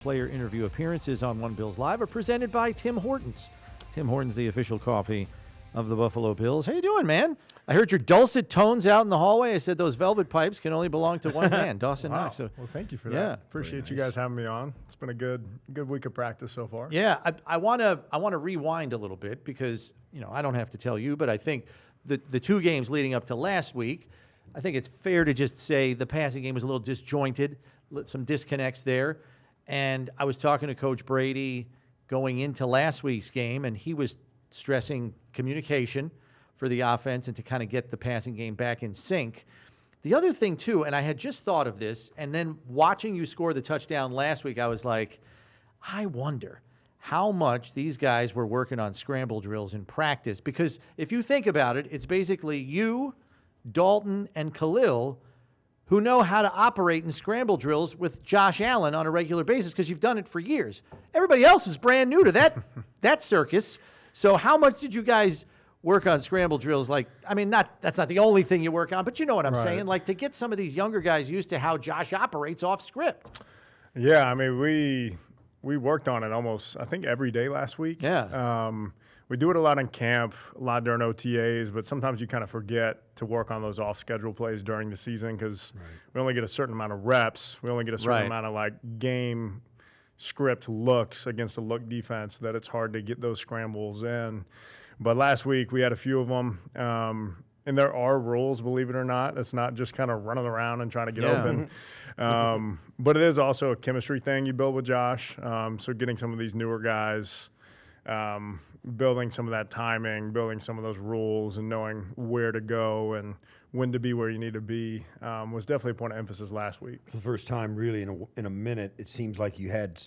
Player interview appearances on One Bills Live are presented by Tim Hortons. Tim Hortons, the official coffee of the Buffalo Bills. How you doing, man? I heard your dulcet tones out in the hallway. I said those velvet pipes can only belong to one man, Dawson Knox. So, well, thank you for yeah, that. Appreciate you guys having me on. It's been a good week of practice so far. Yeah, I want to rewind a little bit because, I don't have to tell you, but I think the two games leading up to last week, I think it's fair to just say the passing game was a little disjointed, some disconnects there. And I was talking to Coach Brady going into last week's game, and he was stressing communication for the offense and to kind of get the passing game back in sync. The other thing, too, and I had just thought of this, and then watching you score the touchdown last week, I was like, I wonder how much these guys were working on scramble drills in practice. Because if you think about it, it's basically you, Dalton, and Khalil who know how to operate in scramble drills with Josh Allen on a regular basis because you've done it for years. Everybody else is brand new to that circus. So how much did you guys work on scramble drills? That's not the only thing you work on, but you know what I'm saying? Like, to get some of these younger guys used to how Josh operates off script. Yeah, I mean, we worked on it almost, I think, every day last week. Yeah. We do it a lot in camp, a lot during OTAs, but sometimes you kind of forget to work on those off-schedule plays during the season because we only get a certain amount of reps. We only get a certain amount of, game script looks against a look defense that it's hard to get those scrambles in. But last week we had a few of them, and there are rules, believe it or not. It's not just kind of running around and trying to get open. But it is also a chemistry thing you build with Josh. So getting some of these newer guys, building some of that timing, building some of those rules, and knowing where to go and when to be where you need to be was definitely a point of emphasis last week. For the first time, really, in a minute, it seems like you had,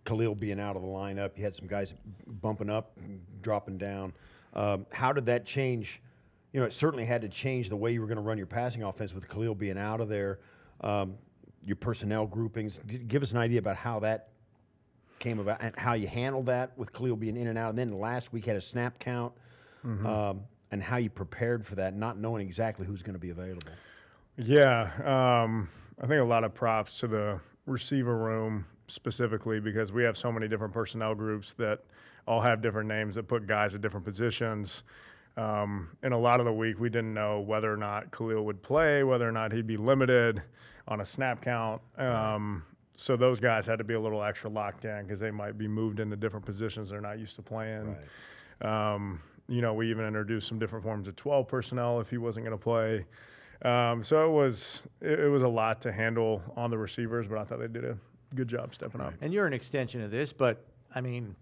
Khalil being out of the lineup, you had some guys bumping up, dropping down. How did that change? It certainly had to change the way you were going to run your passing offense with Khalil being out of there. Your personnel groupings. Give us an idea about how that came about and how you handled that with Khalil being in and out. And then last week had a snap count, and how you prepared for that, not knowing exactly who's going to be available. Yeah, I think a lot of props to the receiver room specifically because we have so many different personnel groups that all have different names that put guys at different positions. In a lot of the week, we didn't know whether or not Khalil would play, whether or not he'd be limited on a snap count. So those guys had to be a little extra locked in because they might be moved into different positions they're not used to playing. Right. We even introduced some different forms of 12 personnel if he wasn't going to play. So it was a lot to handle on the receivers, but I thought they did a good job stepping up. And you're an extension of this, but, I mean,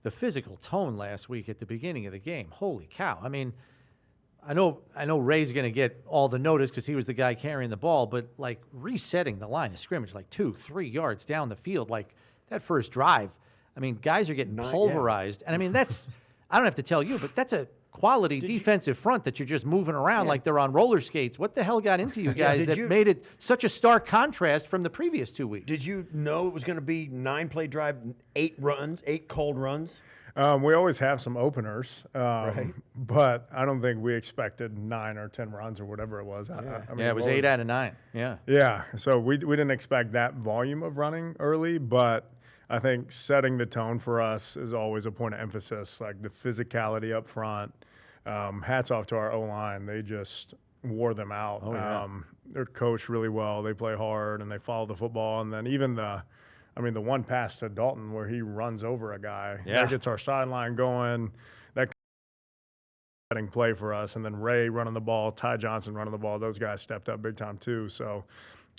the physical tone last week at the beginning of the game, holy cow. I mean, I know Ray's going to get all the notice because he was the guy carrying the ball, but, resetting the line of scrimmage, 2-3 yards down the field, that first drive, I mean, guys are getting pulverized. And, I mean, that's – I don't have to tell you, but that's a quality defensive front that you're just moving around like they're on roller skates. What the hell got into you guys made it such a stark contrast from the previous 2 weeks? Did you know it was going to be 9-play drive, 8 cold runs? We always have some openers, but I don't think we expected 9 or 10 runs or whatever it was. It was 8 out of 9. Yeah. Yeah. So we didn't expect that volume of running early, but I think setting the tone for us is always a point of emphasis, like the physicality up front. Hats off to our O-line. They just wore them out. Oh, yeah. They're coached really well. They play hard, and they follow the football. And then even the one pass to Dalton where he runs over a guy, that gets our sideline going. That setting play for us. And then Ray running the ball, Ty Johnson running the ball. Those guys stepped up big time too. So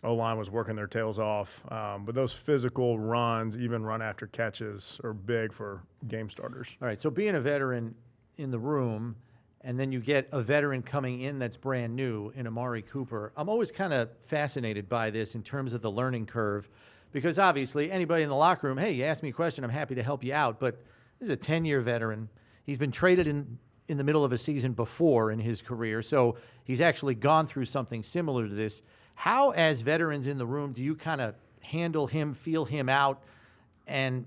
O-line was working their tails off. But those physical runs, even run after catches, are big for game starters. All right, so being a veteran in the room, and then you get a veteran coming in that's brand new in Amari Cooper, I'm always kind of fascinated by this in terms of the learning curve. Because obviously, anybody in the locker room, hey, you ask me a question, I'm happy to help you out. But this is a 10-year veteran. He's been traded in the middle of a season before in his career. So he's actually gone through something similar to this. How, as veterans in the room, do you kind of handle him, feel him out, and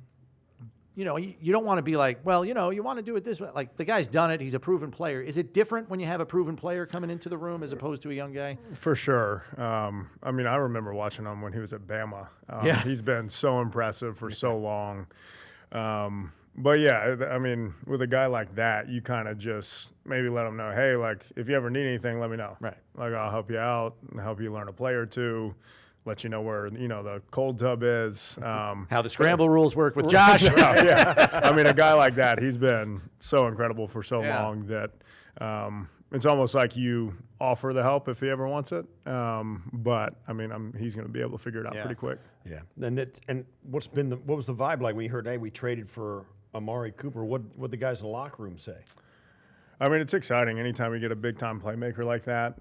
you know, you don't want to be like, well, you know, you want to do it this way. Like, the guy's done it. He's a proven player. Is it different when you have a proven player coming into the room as opposed to a young guy? For sure. I mean, I remember watching him when he was at Bama. Yeah. He's been so impressive for so long. But yeah, I mean, with a guy like that, you kind of just maybe let him know, hey, like, if you ever need anything, let me know. Right. Like, I'll help you out and help you learn a play or two, let you know where, you know, the cold tub is. How the scramble rules work with Josh. Yeah. I mean, a guy like that, he's been so incredible for so Yeah. long that it's almost like you offer the help if he ever wants it. But I mean, he's going to be able to figure it out pretty quick. Yeah. And what was the vibe like when you heard, hey, we traded for Amari Cooper? What the guys in the locker room say? I mean, it's exciting anytime we get a big time playmaker like that.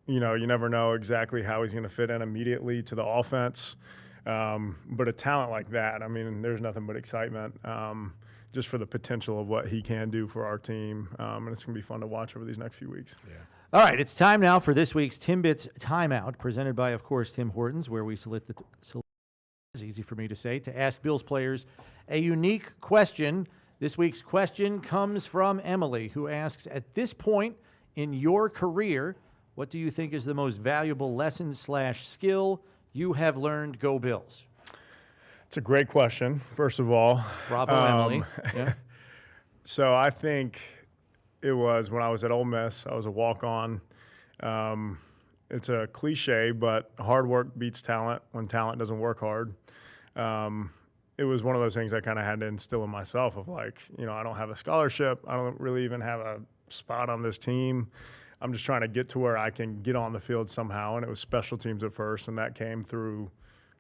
You know, you never know exactly how he's going to fit in immediately to the offense. But a talent like that, I mean, there's nothing but excitement just for the potential of what he can do for our team. And it's going to be fun to watch over these next few weeks. Yeah. All right, it's time now for this week's Timbits Timeout, presented by, of course, Tim Hortons, where we select it's easy for me to say, to ask Bills players a unique question. This week's question comes from Emily, who asks, at this point in your career, what do you think is the most valuable lesson/skill you have learned? Go Bills. It's a great question, first of all. Bravo, Emily. Yeah. So I think it was when I was at Ole Miss. I was a walk-on. It's a cliche, but hard work beats talent when talent doesn't work hard. It was one of those things I kind of had to instill in myself of like, you know, I don't have a scholarship. I don't really even have a spot on this team. I'm just trying to get to where I can get on the field somehow. And it was special teams at first, and that came through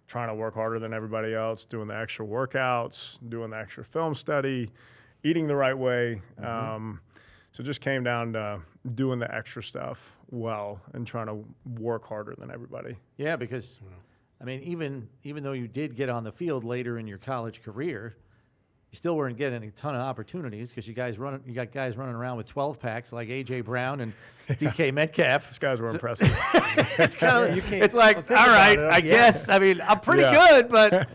trying to work harder than everybody else, doing the extra workouts, doing the extra film study, eating the right way. So it just came down to doing the extra stuff well and trying to work harder than everybody. Yeah, because, I mean, even though you did get on the field later in your college career, you still weren't getting a ton of opportunities because you got guys running around with 12 packs like A.J. Brown and DK Metcalf. These guys were impressive. It's kind of, it's like, all right, I guess. I mean, I'm pretty good, but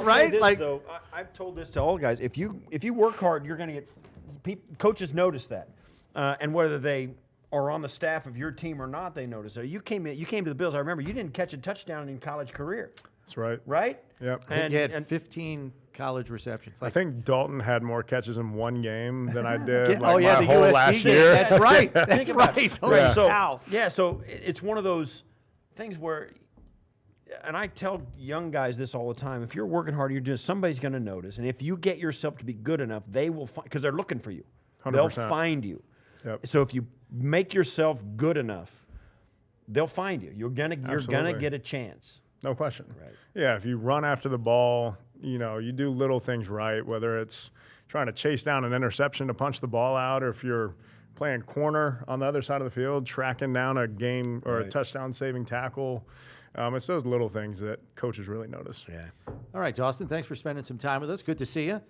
right? This, like, though, I've told this to all guys. If you work hard, you're going to get coaches notice that, and whether they are on the staff of your team or not, they notice that. You came to the Bills. I remember you didn't catch a touchdown in college career. That's right. Right? Yep. and you had 15 college receptions. I Like, think Dalton had more catches in one game than I did oh, yeah, my the whole USC last game. year. That's right. That's Think about right. it. Holy So, cow. yeah, so it's one of those things where, and I tell young guys this all the time, if you're working hard, somebody's going to notice. And if you get yourself to be good enough, they will find, because they're looking for you. 100%. They'll find you. Yep. So if you make yourself good enough, they'll find you. You're gonna get a chance. No question. Right. Yeah, if you run after the ball, you know, you do little things right, whether it's trying to chase down an interception to punch the ball out, or if you're playing corner on the other side of the field, tracking down a game or a touchdown-saving tackle. It's those little things that coaches really notice. Yeah. All right, Dawson, thanks for spending some time with us. Good to see you.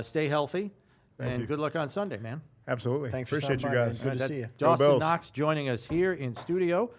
Stay healthy, and you. good luck on Sunday, man. Absolutely. Thanks for Appreciate you stopping by, guys. man. Good to That's see you. Dawson Bills. Knox joining us here in studio.